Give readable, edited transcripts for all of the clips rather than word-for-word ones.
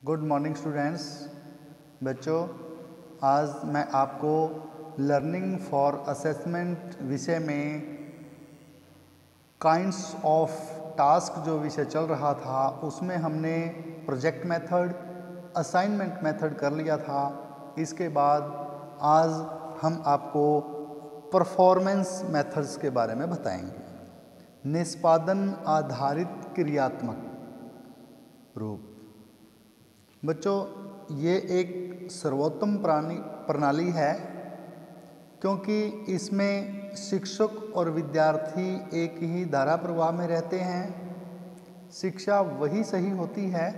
Good morning students. बच्चों, आज मैं आपको लर्निंग फॉर असेसमेंट विषय में काइंड्स ऑफ टास्क जो विषय चल रहा था उसमें हमने प्रोजेक्ट मेथड, असाइनमेंट मेथड कर लिया था। इसके बाद आज हम आपको परफॉर्मेंस मेथड्स के बारे में बताएंगे। निष्पादन आधारित क्रियात्मक रूप। बच्चों, ये एक सर्वोत्तम प्रणाली है क्योंकि इसमें शिक्षक और विद्यार्थी एक ही धारा प्रवाह में रहते हैं। शिक्षा वही सही होती है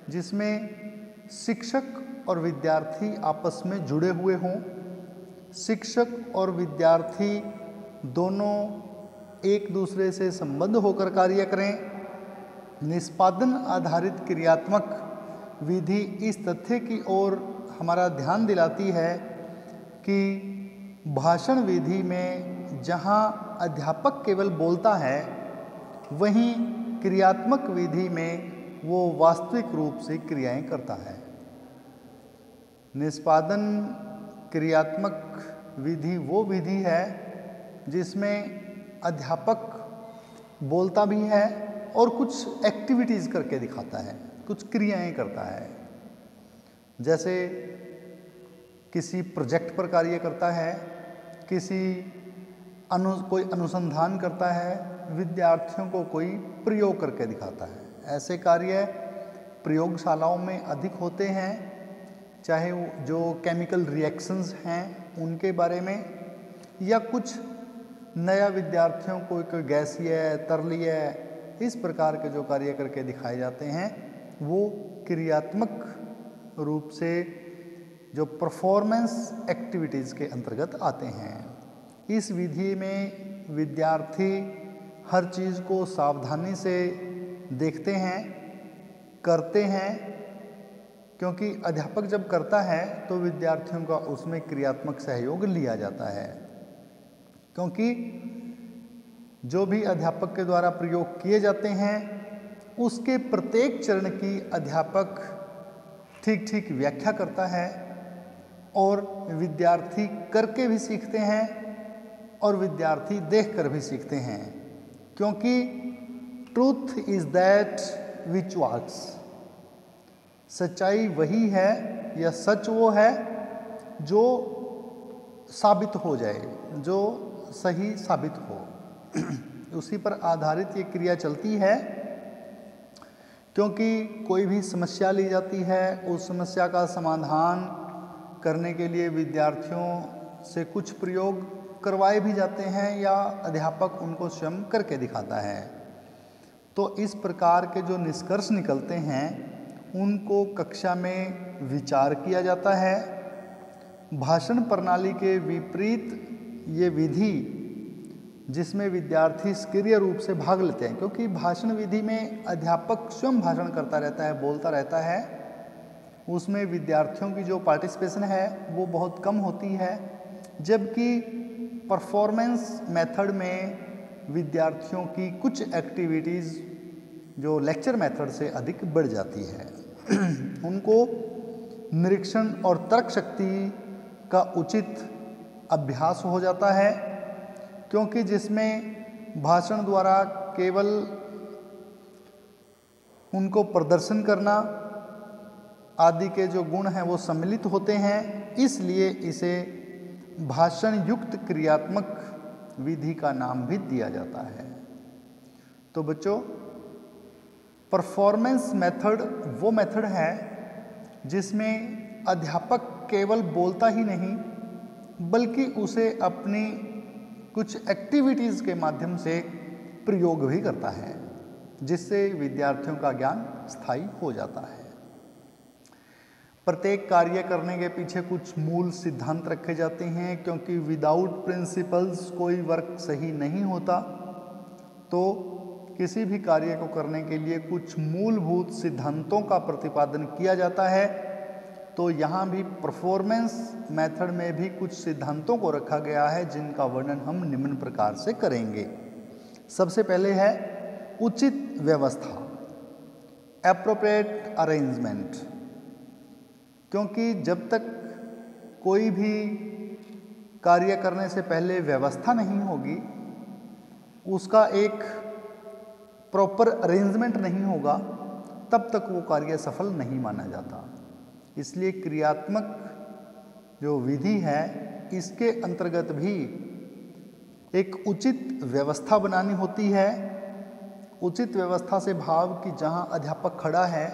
जिसमें शिक्षक और विद्यार्थी आपस में जुड़े हुए हों, शिक्षक और विद्यार्थी दोनों एक दूसरे से संबद्ध होकर कार्य करें। निष्पादन आधारित क्रियात्मक विधि इस तथ्य की ओर हमारा ध्यान दिलाती है कि भाषण विधि में जहाँ अध्यापक केवल बोलता है, वहीं क्रियात्मक विधि में वो वास्तविक रूप से क्रियाएं करता है। निष्पादन क्रियात्मक विधि वो विधि है जिसमें अध्यापक बोलता भी है और कुछ एक्टिविटीज़ करके दिखाता है, कुछ क्रियाएं करता है। जैसे किसी प्रोजेक्ट पर कार्य करता है, कोई अनुसंधान करता है, विद्यार्थियों को कोई प्रयोग करके दिखाता है। ऐसे कार्य प्रयोगशालाओं में अधिक होते हैं, चाहे वो जो केमिकल रिएक्शंस हैं उनके बारे में, या कुछ नया विद्यार्थियों को कोई गैसीय, तरलीय, इस प्रकार के जो कार्य करके दिखाए जाते हैं वो क्रियात्मक रूप से जो परफॉर्मेंस एक्टिविटीज़ के अंतर्गत आते हैं। इस विधि में विद्यार्थी हर चीज़ को सावधानी से देखते हैं, करते हैं, क्योंकि अध्यापक जब करता है तो विद्यार्थियों का उसमें क्रियात्मक सहयोग लिया जाता है। क्योंकि जो भी अध्यापक के द्वारा प्रयोग किए जाते हैं उसके प्रत्येक चरण की अध्यापक ठीक ठीक व्याख्या करता है और विद्यार्थी करके भी सीखते हैं और विद्यार्थी देखकर भी सीखते हैं। क्योंकि truth is that which works, सच्चाई वही है या सच वो है जो साबित हो जाए, जो सही साबित हो। उसी पर आधारित ये क्रिया चलती है। क्योंकि कोई भी समस्या ली जाती है, उस समस्या का समाधान करने के लिए विद्यार्थियों से कुछ प्रयोग करवाए भी जाते हैं या अध्यापक उनको स्वयं करके दिखाता है। तो इस प्रकार के जो निष्कर्ष निकलते हैं उनको कक्षा में विचार किया जाता है। भाषण प्रणाली के विपरीत ये विधि जिसमें विद्यार्थी सक्रिय रूप से भाग लेते हैं, क्योंकि भाषण विधि में अध्यापक स्वयं भाषण करता रहता है, बोलता रहता है, उसमें विद्यार्थियों की जो पार्टिसिपेशन है वो बहुत कम होती है। जबकि परफॉर्मेंस मेथड में विद्यार्थियों की कुछ एक्टिविटीज़ जो लेक्चर मेथड से अधिक बढ़ जाती है। उनको निरीक्षण और तर्क शक्ति का उचित अभ्यास हो जाता है, क्योंकि जिसमें भाषण द्वारा केवल उनको प्रदर्शन करना आदि के जो गुण हैं वो सम्मिलित होते हैं, इसलिए इसे भाषण युक्त क्रियात्मक विधि का नाम भी दिया जाता है। तो बच्चों, परफॉर्मेंस मेथड वो मेथड है जिसमें अध्यापक केवल बोलता ही नहीं बल्कि उसे अपनी कुछ एक्टिविटीज़ के माध्यम से प्रयोग भी करता है, जिससे विद्यार्थियों का ज्ञान स्थायी हो जाता है। प्रत्येक कार्य करने के पीछे कुछ मूल सिद्धांत रखे जाते हैं, क्योंकि विदाउट प्रिंसिपल्स कोई वर्क सही नहीं होता। तो किसी भी कार्य को करने के लिए कुछ मूलभूत सिद्धांतों का प्रतिपादन किया जाता है। तो यहाँ भी परफॉर्मेंस मेथड में भी कुछ सिद्धांतों को रखा गया है जिनका वर्णन हम निम्न प्रकार से करेंगे। सबसे पहले है उचित व्यवस्था, एप्रोप्रिएट अरेंजमेंट, क्योंकि जब तक कोई भी कार्य करने से पहले व्यवस्था नहीं होगी, उसका एक प्रॉपर अरेंजमेंट नहीं होगा, तब तक वो कार्य सफल नहीं माना जाता। इसलिए क्रियात्मक जो विधि है, इसके अंतर्गत भी एक उचित व्यवस्था बनानी होती है। उचित व्यवस्था से भाव कि जहाँ अध्यापक खड़ा है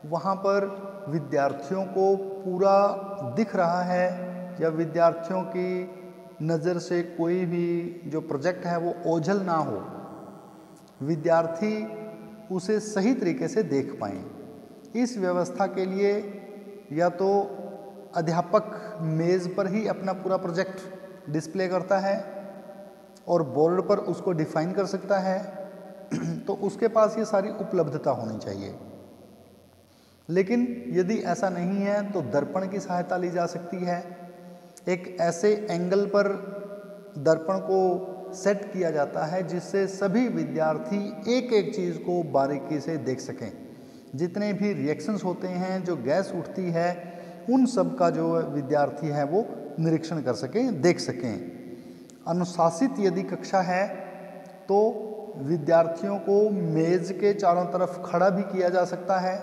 वहाँ पर विद्यार्थियों को पूरा दिख रहा है, या विद्यार्थियों की नज़र से कोई भी जो प्रोजेक्ट है वो ओझल ना हो, विद्यार्थी उसे सही तरीके से देख पाएँ। इस व्यवस्था के लिए या तो अध्यापक मेज़ पर ही अपना पूरा प्रोजेक्ट डिस्प्ले करता है और बोर्ड पर उसको डिफाइन कर सकता है, तो उसके पास ये सारी उपलब्धता होनी चाहिए। लेकिन यदि ऐसा नहीं है तो दर्पण की सहायता ली जा सकती है। एक ऐसे एंगल पर दर्पण को सेट किया जाता है जिससे सभी विद्यार्थी एक एक चीज़ को बारीकी से देख सकें। जितने भी रिएक्शंस होते हैं, जो गैस उठती है, उन सब का जो विद्यार्थी है वो निरीक्षण कर सकें, देख सकें। अनुशासित यदि कक्षा है तो विद्यार्थियों को मेज़ के चारों तरफ खड़ा भी किया जा सकता है।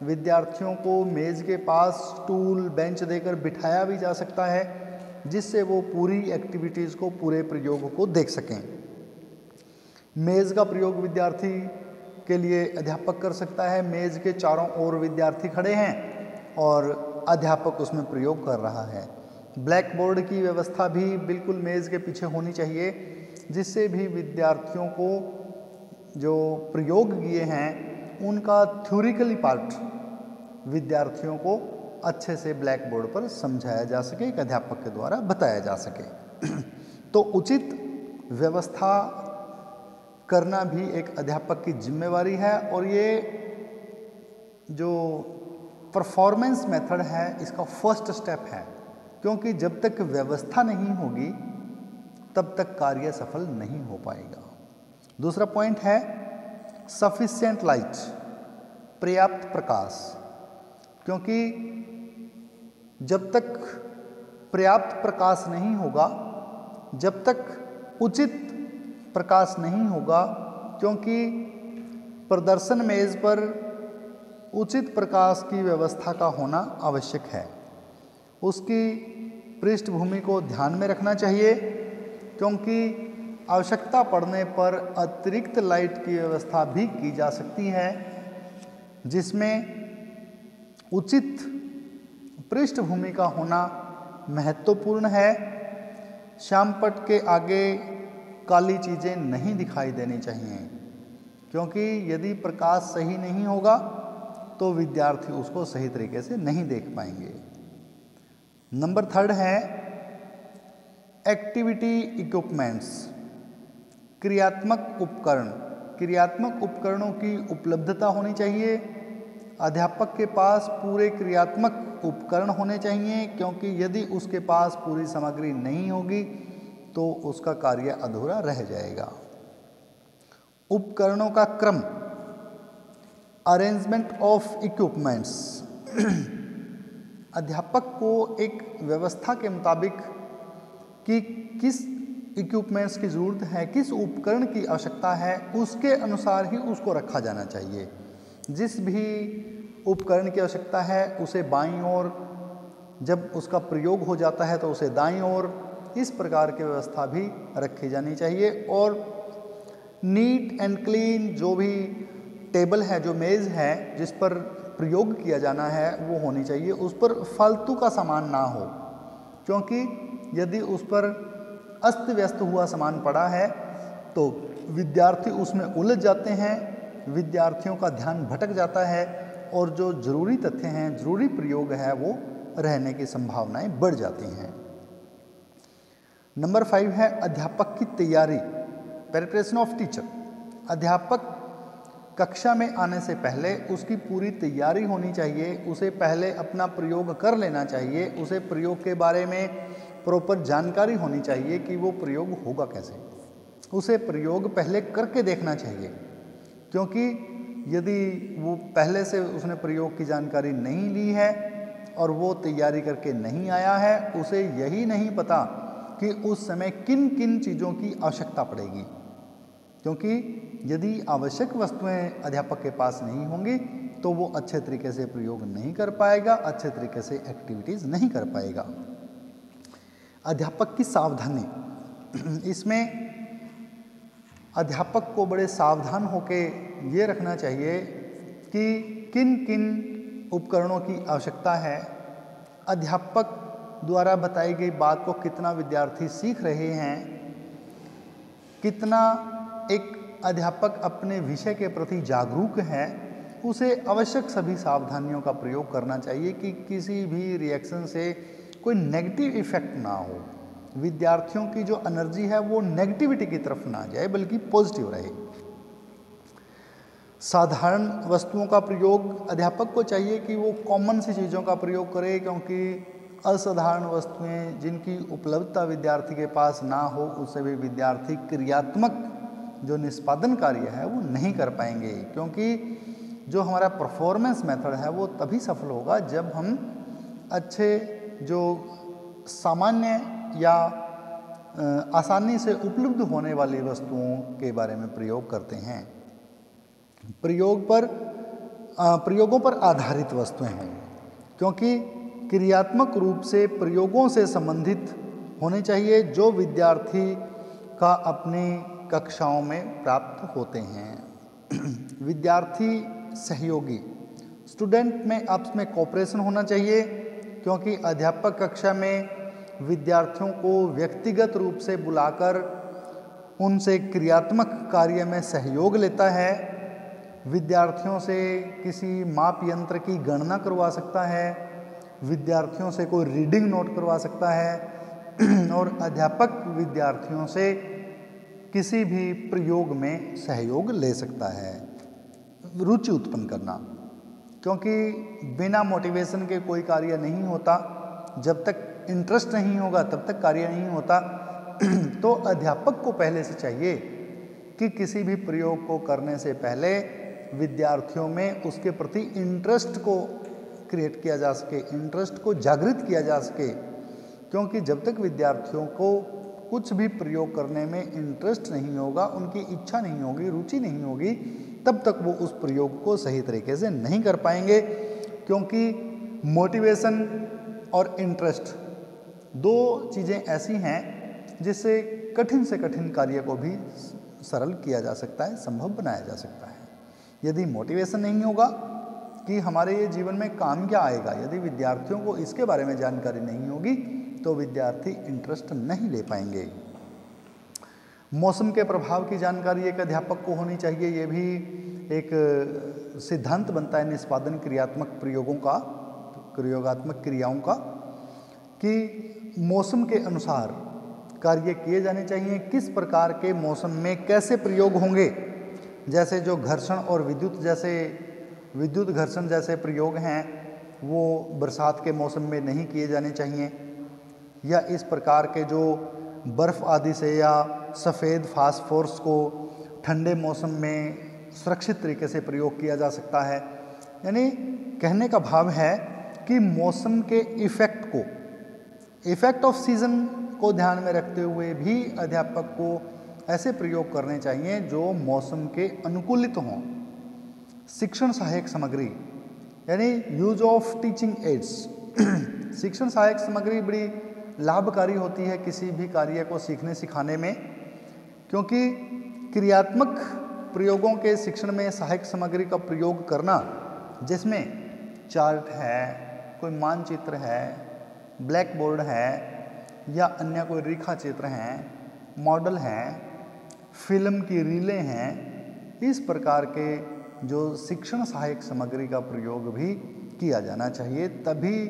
विद्यार्थियों को मेज़ के पास स्टूल बेंच देकर बिठाया भी जा सकता है, जिससे वो पूरी एक्टिविटीज़ को, पूरे प्रयोग को देख सकें। मेज़ का प्रयोग विद्यार्थी के लिए अध्यापक कर सकता है। मेज़ के चारों ओर विद्यार्थी खड़े हैं और अध्यापक उसमें प्रयोग कर रहा है। ब्लैक बोर्ड की व्यवस्था भी बिल्कुल मेज़ के पीछे होनी चाहिए, जिससे भी विद्यार्थियों को जो प्रयोग किए हैं उनका थ्योरिकली पार्ट विद्यार्थियों को अच्छे से ब्लैक बोर्ड पर समझाया जा सके, एक अध्यापक के द्वारा बताया जा सके। तो उचित व्यवस्था करना भी एक अध्यापक की जिम्मेवारी है, और ये जो परफॉर्मेंस मेथड है इसका फर्स्ट स्टेप है, क्योंकि जब तक व्यवस्था नहीं होगी तब तक कार्य सफल नहीं हो पाएगा। दूसरा पॉइंट है सफिशिएंट लाइट, पर्याप्त प्रकाश, क्योंकि जब तक पर्याप्त प्रकाश नहीं होगा, जब तक उचित प्रकाश नहीं होगा, क्योंकि प्रदर्शन मेज पर उचित प्रकाश की व्यवस्था का होना आवश्यक है। उसकी पृष्ठभूमि को ध्यान में रखना चाहिए, क्योंकि आवश्यकता पड़ने पर अतिरिक्त लाइट की व्यवस्था भी की जा सकती है, जिसमें उचित पृष्ठभूमि का होना महत्वपूर्ण है। श्यामपट्ट के आगे काली चीज़ें नहीं दिखाई देनी चाहिए, क्योंकि यदि प्रकाश सही नहीं होगा तो विद्यार्थी उसको सही तरीके से नहीं देख पाएंगे। नंबर 3 है एक्टिविटी इक्विपमेंट्स, क्रियात्मक उपकरण। क्रियात्मक उपकरणों की उपलब्धता होनी चाहिए। अध्यापक के पास पूरे क्रियात्मक उपकरण होने चाहिए, क्योंकि यदि उसके पास पूरी सामग्री नहीं होगी तो उसका कार्य अधूरा रह जाएगा। उपकरणों का क्रम, अरेंजमेंट ऑफ इक्विपमेंट्स। अध्यापक को एक व्यवस्था के मुताबिक कि किस इक्विपमेंट्स की ज़रूरत है, किस उपकरण की आवश्यकता है, उसके अनुसार ही उसको रखा जाना चाहिए। जिस भी उपकरण की आवश्यकता है उसे बाईं ओर, जब उसका प्रयोग हो जाता है तो उसे दाईं ओर, इस प्रकार की व्यवस्था भी रखी जानी चाहिए। और नीट एंड क्लीन जो भी टेबल है, जो मेज़ है जिस पर प्रयोग किया जाना है, वो होनी चाहिए। उस पर फालतू का सामान ना हो, क्योंकि यदि उस पर अस्त व्यस्त हुआ सामान पड़ा है तो विद्यार्थी उसमें उलझ जाते हैं, विद्यार्थियों का ध्यान भटक जाता है और जो जरूरी तथ्य हैं, जरूरी प्रयोग है, वो रहने की संभावनाएं बढ़ जाती हैं। नंबर 5 है अध्यापक की तैयारी, प्रिपरेशन ऑफ टीचर। अध्यापक कक्षा में आने से पहले उसकी पूरी तैयारी होनी चाहिए। उसे पहले अपना प्रयोग कर लेना चाहिए। उसे प्रयोग के बारे में प्रॉपर जानकारी होनी चाहिए कि वो प्रयोग होगा कैसे। उसे प्रयोग पहले करके देखना चाहिए, क्योंकि यदि वो पहले से उसने प्रयोग की जानकारी नहीं ली है और वो तैयारी करके नहीं आया है, उसे यही नहीं पता कि उस समय किन किन चीज़ों की आवश्यकता पड़ेगी, क्योंकि यदि आवश्यक वस्तुएं अध्यापक के पास नहीं होंगी तो वो अच्छे तरीके से प्रयोग नहीं कर पाएगा, अच्छे तरीके से एक्टिविटीज़ नहीं कर पाएगा। अध्यापक की सावधानी, इसमें अध्यापक को बड़े सावधान होकर ये रखना चाहिए कि किन किन उपकरणों की आवश्यकता है, अध्यापक द्वारा बताई गई बात को कितना विद्यार्थी सीख रहे हैं, कितना एक अध्यापक अपने विषय के प्रति जागरूक है, उसे आवश्यक सभी सावधानियों का प्रयोग करना चाहिए कि किसी भी रिएक्शन से कोई नेगेटिव इफेक्ट ना हो, विद्यार्थियों की जो एनर्जी है वो नेगेटिविटी की तरफ ना जाए बल्कि पॉजिटिव रहे। साधारण वस्तुओं का प्रयोग, अध्यापक को चाहिए कि वो कॉमन सी चीज़ों का प्रयोग करे, क्योंकि असाधारण वस्तुएं जिनकी उपलब्धता विद्यार्थी के पास ना हो उससे भी विद्यार्थी क्रियात्मक जो निष्पादन कार्य है वो नहीं कर पाएंगे, क्योंकि जो हमारा परफॉर्मेंस मेथड है वो तभी सफल होगा जब हम अच्छे जो सामान्य या आसानी से उपलब्ध होने वाली वस्तुओं के बारे में प्रयोग करते हैं। प्रयोगों पर आधारित वस्तुएं हों, क्योंकि क्रियात्मक रूप से प्रयोगों से संबंधित होने चाहिए जो विद्यार्थी का अपनी कक्षाओं में प्राप्त होते हैं। विद्यार्थी सहयोगी, स्टूडेंट में आपस में कोऑपरेशन होना चाहिए, क्योंकि अध्यापक कक्षा में विद्यार्थियों को व्यक्तिगत रूप से बुलाकर उनसे क्रियात्मक कार्य में सहयोग लेता है, विद्यार्थियों से किसी माप यंत्र की गणना करवा सकता है, विद्यार्थियों से कोई रीडिंग नोट करवा सकता है और अध्यापक विद्यार्थियों से किसी भी प्रयोग में सहयोग ले सकता है। रुचि उत्पन्न करना, क्योंकि बिना मोटिवेशन के कोई कार्य नहीं होता, जब तक इंटरेस्ट नहीं होगा तब तक कार्य नहीं होता। तो अध्यापक को पहले से चाहिए कि किसी भी प्रयोग को करने से पहले विद्यार्थियों में उसके प्रति इंटरेस्ट को क्रिएट किया जा सके, इंटरेस्ट को जागृत किया जा सके, क्योंकि जब तक विद्यार्थियों को कुछ भी प्रयोग करने में इंटरेस्ट नहीं होगा, उनकी इच्छा नहीं होगी, रुचि नहीं होगी, तब तक वो उस प्रयोग को सही तरीके से नहीं कर पाएंगे, क्योंकि मोटिवेशन और इंटरेस्ट दो चीज़ें ऐसी हैं जिससे कठिन से कठिन कार्य को भी सरल किया जा सकता है, संभव बनाया जा सकता है। यदि मोटिवेशन नहीं होगा कि हमारे ये जीवन में काम क्या आएगा, यदि विद्यार्थियों को इसके बारे में जानकारी नहीं होगी तो विद्यार्थी इंटरेस्ट नहीं ले पाएंगे। मौसम के प्रभाव की जानकारी एक अध्यापक को होनी चाहिए, ये भी एक सिद्धांत बनता है निष्पादन क्रियात्मक प्रयोगों का, प्रयोगात्मक क्रियाओं का, कि मौसम के अनुसार कार्य किए जाने चाहिए, किस प्रकार के मौसम में कैसे प्रयोग होंगे। जैसे जो घर्षण और विद्युत घर्षण जैसे प्रयोग हैं वो बरसात के मौसम में नहीं किए जाने चाहिए, या इस प्रकार के जो बर्फ़ आदि से या सफ़ेद फास्फोरस को ठंडे मौसम में सुरक्षित तरीके से प्रयोग किया जा सकता है। यानी कहने का भाव है कि मौसम के इफ़ेक्ट ऑफ सीज़न को ध्यान में रखते हुए भी अध्यापक को ऐसे प्रयोग करने चाहिए जो मौसम के अनुकूलित हों। शिक्षण सहायक सामग्री यानी यूज ऑफ टीचिंग एड्स। शिक्षण सहायक सामग्री बड़ी लाभकारी होती है किसी भी कार्य को सीखने सिखाने में, क्योंकि क्रियात्मक प्रयोगों के शिक्षण में सहायक सामग्री का प्रयोग करना, जिसमें चार्ट है, कोई मानचित्र है, ब्लैक बोर्ड है या अन्य कोई रेखा चित्र हैं, मॉडल हैं, फिल्म की रीलें हैं, इस प्रकार के जो शिक्षण सहायक सामग्री का प्रयोग भी किया जाना चाहिए, तभी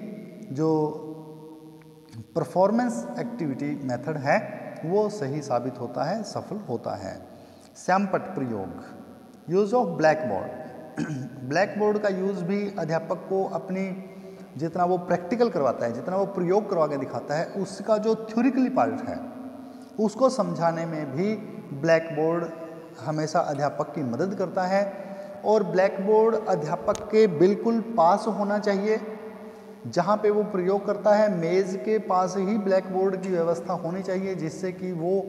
जो परफॉर्मेंस एक्टिविटी मेथड है वो सही साबित होता है, सफल होता है। श्यामपट्ट प्रयोग, use of black board. Black board का यूज़ भी अध्यापक को अपनी जितना वो प्रैक्टिकल करवाता है, जितना वो प्रयोग करवा के दिखाता है, उसका जो थ्योरिकली पार्ट है उसको समझाने में भी ब्लैक बोर्ड हमेशा अध्यापक की मदद करता है। और ब्लैक बोर्ड अध्यापक के बिल्कुल पास होना चाहिए। जहाँ पे वो प्रयोग करता है मेज़ के पास ही ब्लैक बोर्ड की व्यवस्था होनी चाहिए, जिससे कि वो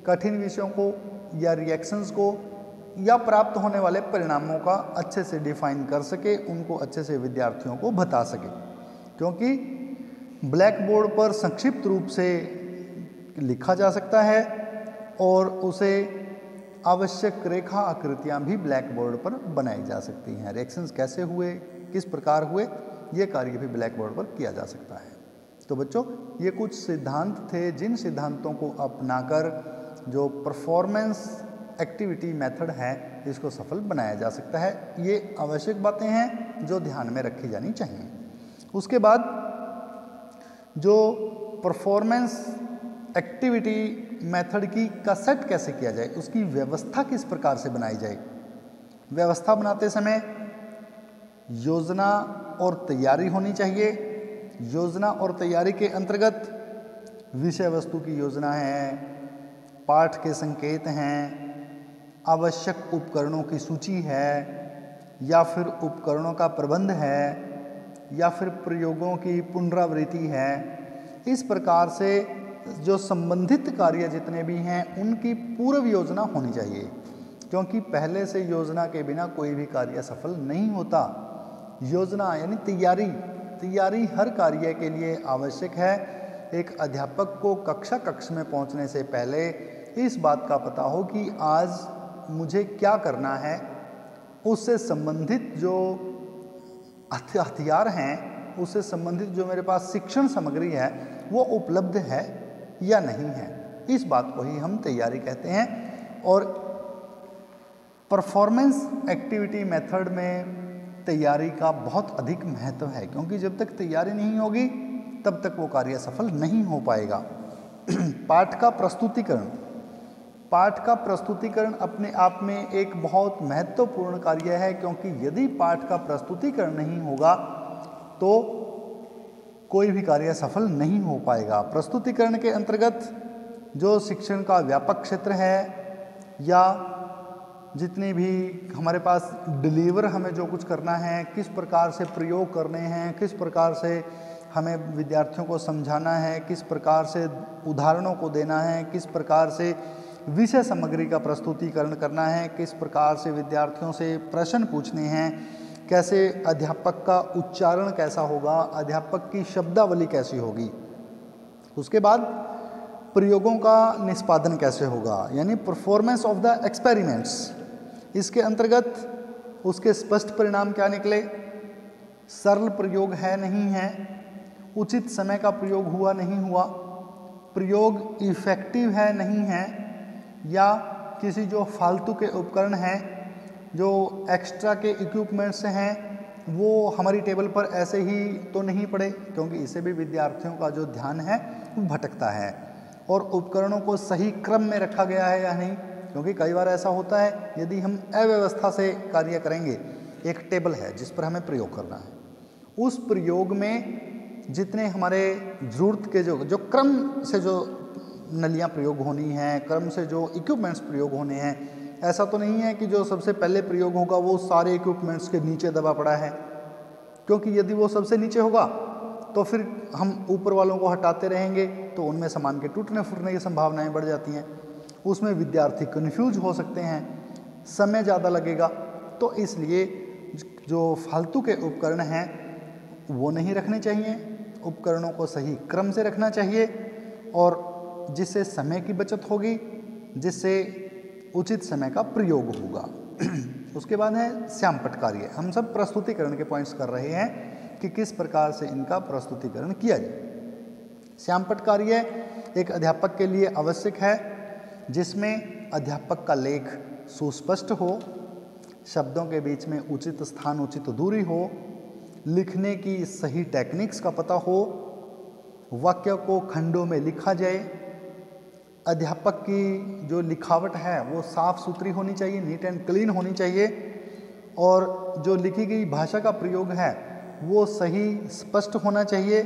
कठिन विषयों को या रिएक्शंस को या प्राप्त होने वाले परिणामों का अच्छे से डिफाइन कर सके, उनको अच्छे से विद्यार्थियों को बता सके। क्योंकि ब्लैक बोर्ड पर संक्षिप्त रूप से लिखा जा सकता है और उसे आवश्यक रेखा आकृतियाँ भी ब्लैक बोर्ड पर बनाई जा सकती हैं। रिएक्शंस कैसे हुए, किस प्रकार हुए, ये कार्य भी ब्लैक बोर्ड पर किया जा सकता है। तो बच्चों, ये कुछ सिद्धांत थे जिन सिद्धांतों को अपनाकर जो परफॉर्मेंस एक्टिविटी मेथड है इसको सफल बनाया जा सकता है। ये आवश्यक बातें हैं जो ध्यान में रखी जानी चाहिए। उसके बाद जो परफॉर्मेंस एक्टिविटी मेथड की का सेट कैसे किया जाए, उसकी व्यवस्था किस प्रकार से बनाई जाए। व्यवस्था बनाते समय योजना और तैयारी होनी चाहिए। योजना और तैयारी के अंतर्गत विषय वस्तु की योजना है, पाठ के संकेत हैं, आवश्यक उपकरणों की सूची है, या फिर उपकरणों का प्रबंध है, या फिर प्रयोगों की पुनरावृत्ति है। इस प्रकार से जो संबंधित कार्य जितने भी हैं उनकी पूर्व योजना होनी चाहिए, क्योंकि पहले से योजना के बिना कोई भी कार्य सफल नहीं होता। योजना यानी तैयारी हर कार्य के लिए आवश्यक है। एक अध्यापक को कक्ष में पहुंचने से पहले इस बात का पता हो कि आज मुझे क्या करना है, उससे संबंधित जो हथियार हैं, उससे संबंधित जो मेरे पास शिक्षण सामग्री है वो उपलब्ध है या नहीं है, इस बात को ही हम तैयारी कहते हैं। और परफॉर्मेंस एक्टिविटी मेथड में तैयारी का बहुत अधिक महत्व है, क्योंकि जब तक तैयारी नहीं होगी तब तक वो कार्य सफल नहीं हो पाएगा। पाठ का प्रस्तुतिकरण अपने आप में एक बहुत महत्वपूर्ण कार्य है, क्योंकि यदि पाठ का प्रस्तुतिकरण नहीं होगा तो कोई भी कार्य सफल नहीं हो पाएगा। प्रस्तुतिकरण के अंतर्गत जो शिक्षण का व्यापक क्षेत्र है या जितने भी हमारे पास डिलीवर हमें जो कुछ करना है, किस प्रकार से प्रयोग करने हैं, किस प्रकार से हमें विद्यार्थियों को समझाना है, किस प्रकार से उदाहरणों को देना है, किस प्रकार से विषय सामग्री का प्रस्तुतिकरण करना है, किस प्रकार से विद्यार्थियों से प्रश्न पूछने हैं, कैसे अध्यापक का उच्चारण कैसा होगा, अध्यापक की शब्दावली कैसी होगी। उसके बाद प्रयोगों का निष्पादन कैसे होगा, यानी परफॉर्मेंस ऑफ द एक्सपेरिमेंट्स। इसके अंतर्गत उसके स्पष्ट परिणाम क्या निकले, सरल प्रयोग है नहीं है, उचित समय का प्रयोग हुआ नहीं हुआ, प्रयोग इफेक्टिव है नहीं है, या किसी जो फालतू के उपकरण हैं, जो एक्स्ट्रा के इक्विपमेंट्स हैं, वो हमारी टेबल पर ऐसे ही तो नहीं पड़े, क्योंकि इससे भी विद्यार्थियों का जो ध्यान है वो भटकता है। और उपकरणों को सही क्रम में रखा गया है या नहीं, क्योंकि कई बार ऐसा होता है यदि हम अव्यवस्था से कार्य करेंगे, एक टेबल है जिस पर हमें प्रयोग करना है, उस प्रयोग में जितने हमारे ज़रूरत के जो क्रम से जो नलियाँ प्रयोग होनी हैं, क्रम से जो इक्विपमेंट्स प्रयोग होने हैं, ऐसा तो नहीं है कि जो सबसे पहले प्रयोग होगा वो सारे इक्विपमेंट्स के नीचे दबा पड़ा है, क्योंकि यदि वो सबसे नीचे होगा तो फिर हम ऊपर वालों को हटाते रहेंगे तो उनमें सामान के टूटने फूटने की संभावनाएं बढ़ जाती हैं, उसमें विद्यार्थी कन्फ्यूज हो सकते हैं, समय ज़्यादा लगेगा। तो इसलिए जो फालतू के उपकरण हैं वो नहीं रखने चाहिए, उपकरणों को सही क्रम से रखना चाहिए, और जिससे समय की बचत होगी, जिससे उचित समय का प्रयोग होगा। उसके बाद है श्यामपट्ट कार्य। हम सब प्रस्तुतिकरण के पॉइंट्स कर रहे हैं कि किस प्रकार से इनका प्रस्तुतिकरण किया जाए। श्यामपट्ट कार्य एक अध्यापक के लिए आवश्यक है, जिसमें अध्यापक का लेख सुस्पष्ट हो, शब्दों के बीच में उचित स्थान उचित दूरी हो, लिखने की सही टेक्निक्स का पता हो, वाक्य को खंडों में लिखा जाए, अध्यापक की जो लिखावट है वो साफ़ सुथरी होनी चाहिए, नीट एंड क्लीन होनी चाहिए, और जो लिखी गई भाषा का प्रयोग है वो सही स्पष्ट होना चाहिए,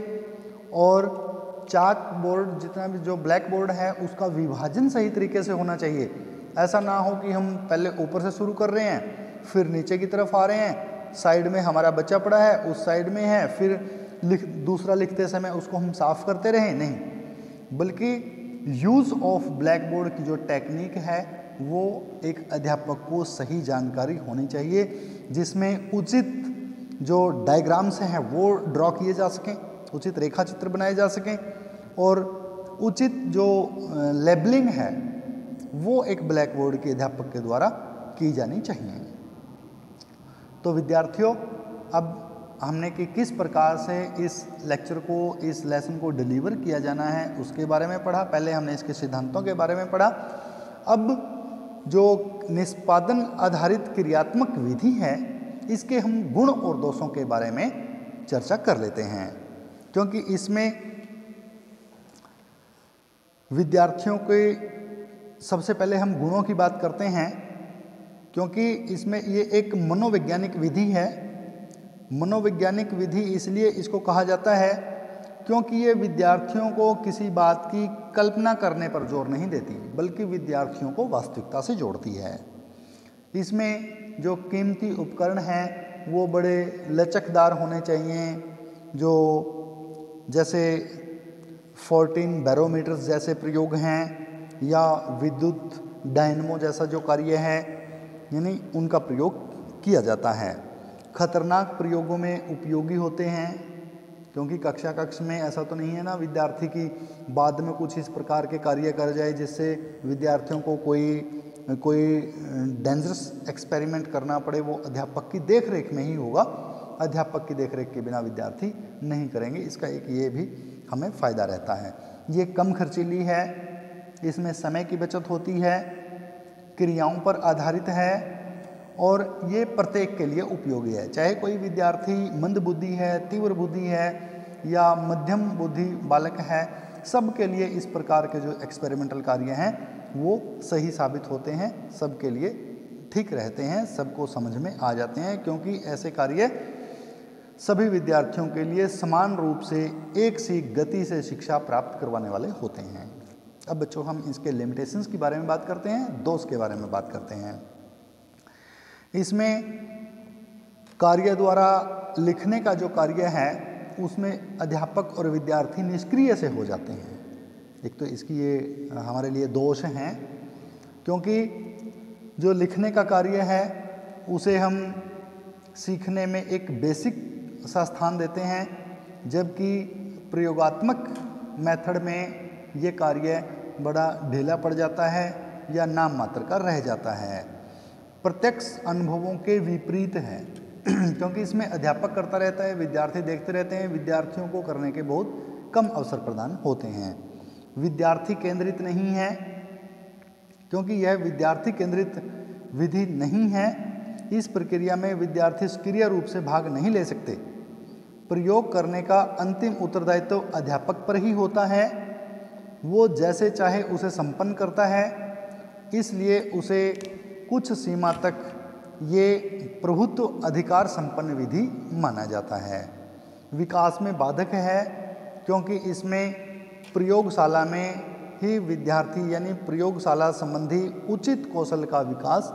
और चाक बोर्ड जितना भी जो ब्लैक बोर्ड है उसका विभाजन सही तरीके से होना चाहिए। ऐसा ना हो कि हम पहले ऊपर से शुरू कर रहे हैं, फिर नीचे की तरफ आ रहे हैं, साइड में हमारा बचा पड़ा है, उस साइड में है, फिर दूसरा लिखते समय उसको हम साफ करते रहें, नहीं, बल्कि यूज़ ऑफ ब्लैक बोर्ड की जो टेक्निक है वो एक अध्यापक को सही जानकारी होनी चाहिए, जिसमें उचित जो डायग्राम्स हैं वो ड्रॉ किए जा सकें, उचित रेखा चित्र बनाए जा सकें, और उचित जो लेबलिंग है वो एक ब्लैक बोर्ड के अध्यापक के द्वारा की जानी चाहिए। तो विद्यार्थियों, अब हमने कि किस प्रकार से इस लेक्चर को, इस लेसन को डिलीवर किया जाना है उसके बारे में पढ़ा। पहले हमने इसके सिद्धांतों के बारे में पढ़ा। अब जो निष्पादन आधारित क्रियात्मक विधि है इसके हम गुण और दोषों के बारे में चर्चा कर लेते हैं, क्योंकि इसमें विद्यार्थियों के सबसे पहले हम गुणों की बात करते हैं, क्योंकि इसमें ये एक मनोवैज्ञानिक विधि है। मनोवैज्ञानिक विधि इसलिए इसको कहा जाता है क्योंकि ये विद्यार्थियों को किसी बात की कल्पना करने पर जोर नहीं देती, बल्कि विद्यार्थियों को वास्तविकता से जोड़ती है। इसमें जो कीमती उपकरण हैं वो बड़े लचकदार होने चाहिए, जो जैसे 14 बैरोमीटर्स जैसे प्रयोग हैं या विद्युत डायनमो जैसा जो कार्य है, यानी उनका प्रयोग किया जाता है। खतरनाक प्रयोगों में उपयोगी होते हैं, क्योंकि कक्ष में ऐसा तो नहीं है ना विद्यार्थी की बाद में कुछ इस प्रकार के कार्य कर जाए जिससे विद्यार्थियों को कोई डेंजरस एक्सपेरिमेंट करना पड़े, वो अध्यापक की देखरेख में ही होगा। अध्यापक की देखरेख के बिना विद्यार्थी नहीं करेंगे। इसका एक ये भी हमें फ़ायदा रहता है। ये कम खर्चीली है, इसमें समय की बचत होती है, क्रियाओं पर आधारित है और ये प्रत्येक के लिए उपयोगी है। चाहे कोई विद्यार्थी मंद बुद्धि है, तीव्र बुद्धि है या मध्यम बुद्धि बालक है, सब के लिए इस प्रकार के जो एक्सपेरिमेंटल कार्य हैं वो सही साबित होते हैं, सबके लिए ठीक रहते हैं, सबको समझ में आ जाते हैं, क्योंकि ऐसे कार्य सभी विद्यार्थियों के लिए समान रूप से एक सी गति से शिक्षा प्राप्त करवाने वाले होते हैं। अब बच्चों, हम इसके लिमिटेशंस के बारे में बात करते हैं, दोष के बारे में बात करते हैं। इसमें कार्य द्वारा लिखने का जो कार्य है उसमें अध्यापक और विद्यार्थी निष्क्रिय से हो जाते हैं। एक तो इसकी ये हमारे लिए दोष हैं, क्योंकि जो लिखने का कार्य है उसे हम सीखने में एक बेसिक सा स्थान देते हैं, जबकि प्रयोगात्मक मेथड में ये कार्य बड़ा ढीला पड़ जाता है या नाम मात्र का रह जाता है। प्रत्यक्ष अनुभवों के विपरीत है, क्योंकि इसमें अध्यापक करता रहता है, विद्यार्थी देखते रहते हैं, विद्यार्थियों को करने के बहुत कम अवसर प्रदान होते हैं। विद्यार्थी केंद्रित नहीं है, क्योंकि यह विद्यार्थी केंद्रित विधि नहीं है। इस प्रक्रिया में विद्यार्थी सक्रिय रूप से भाग नहीं ले सकते। प्रयोग करने का अंतिम उत्तरदायित्व अध्यापक पर ही होता है, वो जैसे चाहे उसे संपन्न करता है, इसलिए उसे कुछ सीमा तक ये प्रभुत्व अधिकार संपन्न विधि माना जाता है। विकास में बाधक है, क्योंकि इसमें प्रयोगशाला में ही विद्यार्थी यानी प्रयोगशाला संबंधी उचित कौशल का विकास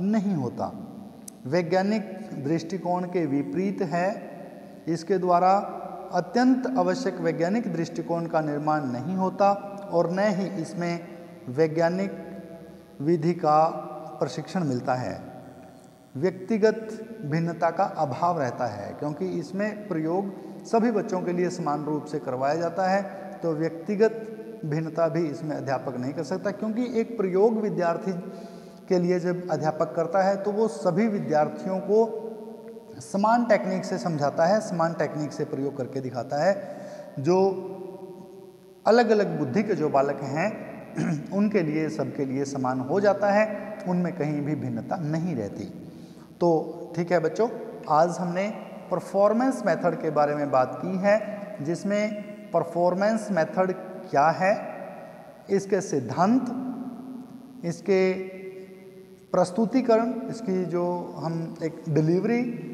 नहीं होता। वैज्ञानिक दृष्टिकोण के विपरीत है, इसके द्वारा अत्यंत आवश्यक वैज्ञानिक दृष्टिकोण का निर्माण नहीं होता और न ही इसमें वैज्ञानिक विधि का प्रशिक्षण मिलता है। व्यक्तिगत भिन्नता का अभाव रहता है, क्योंकि इसमें प्रयोग सभी बच्चों के लिए समान रूप से करवाया जाता है, तो व्यक्तिगत भिन्नता भी इसमें अध्यापक नहीं कर सकता, क्योंकि एक प्रयोग विद्यार्थी के लिए जब अध्यापक करता है तो वो सभी विद्यार्थियों को समान टेक्निक से समझाता है, समान टेक्निक से प्रयोग करके दिखाता है। जो अलग अलग बुद्धि के जो बालक हैं उनके लिए सबके लिए समान हो जाता है, उनमें कहीं भी भिन्नता नहीं रहती। तो ठीक है बच्चों, आज हमने परफॉर्मेंस मेथड के बारे में बात की है, जिसमें परफॉर्मेंस मेथड क्या है, इसके सिद्धांत, इसके प्रस्तुतिकरण, इसकी जो हम एक डिलीवरी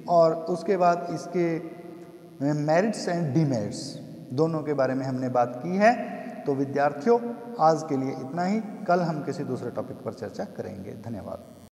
और उसके बाद इसके मेरिट्स एंड डीमेरिट्स दोनों के बारे में हमने बात की है। तो विद्यार्थियों, आज के लिए इतना ही। कल हम किसी दूसरे टॉपिक पर चर्चा करेंगे। धन्यवाद।